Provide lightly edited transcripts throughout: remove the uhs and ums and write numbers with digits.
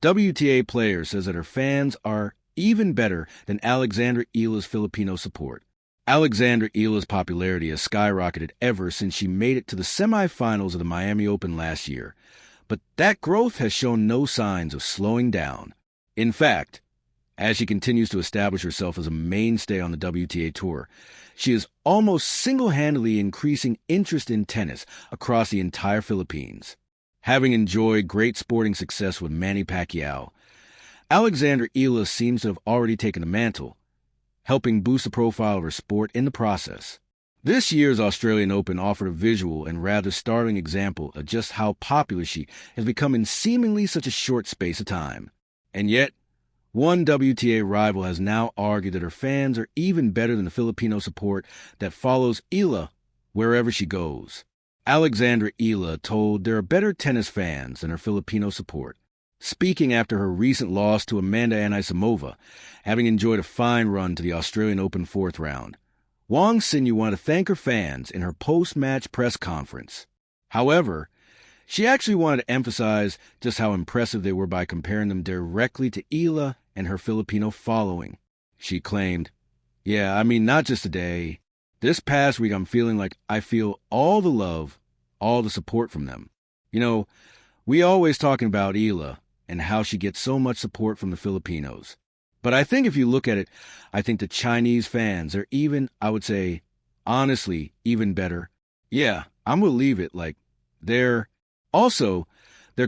WTA player says that her fans are even better than Alexandra Eala's Filipino support. Alexandra Eala's popularity has skyrocketed ever since she made it to the semifinals of the Miami Open last year, but that growth has shown no signs of slowing down. In fact, as she continues to establish herself as a mainstay on the WTA Tour, she is almost single-handedly increasing interest in tennis across the entire Philippines. Having enjoyed great sporting success with Manny Pacquiao, Alexandra Eala seems to have already taken the mantle, helping boost the profile of her sport in the process. This year's Australian Open offered a visual and rather startling example of just how popular she has become in seemingly such a short space of time. And yet, one WTA rival has now argued that her fans are even better than the Filipino support that follows Eala wherever she goes. Alexandra Eala told there are better tennis fans than her Filipino support, speaking after her recent loss to Amanda Anisimova, having enjoyed a fine run to the Australian Open fourth round. Wang Xinyu wanted to thank her fans in her post-match press conference. However, she actually wanted to emphasize just how impressive they were by comparing them directly to Eala and her Filipino following. She claimed, "Yeah, I mean, not just today. This past week I'm feeling like I feel all the love, all the support from them. You know, we always talking about Eala and how she gets so much support from the Filipinos. But I think if you look at it, I think the Chinese fans are even, I would say, honestly, even better. Yeah, I'm going to leave it like they're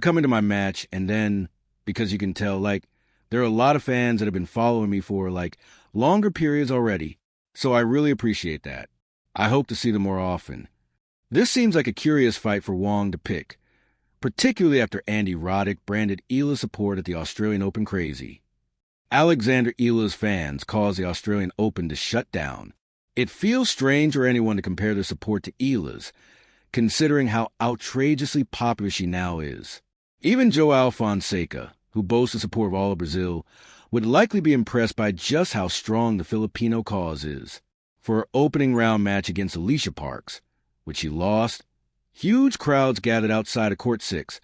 coming to my match, and then, because you can tell, like, there are a lot of fans that have been following me for, like, longer periods already, so I really appreciate that. I hope to see them more often." This seems like a curious fight for Wang to pick, particularly after Andy Roddick branded Eala's support at the Australian Open crazy. Alexandra Eala's fans caused the Australian Open to shut down. It feels strange for anyone to compare their support to Eala's, considering how outrageously popular she now is. Even João Fonseca, who boasts the support of all of Brazil, would likely be impressed by just how strong the Filipino cause is. For her opening round match against Alicia Parks, which she lost, huge crowds gathered outside of Court 6,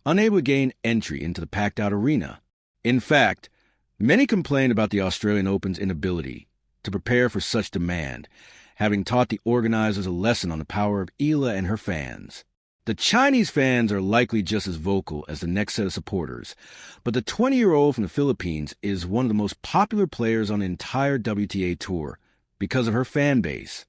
unable to gain entry into the packed-out arena. In fact, many complained about the Australian Open's inability to prepare for such demand, having taught the organizers a lesson on the power of Eala and her fans. The Chinese fans are likely just as vocal as the next set of supporters, but the 20-year-old from the Philippines is one of the most popular players on the entire WTA Tour because of her fan base.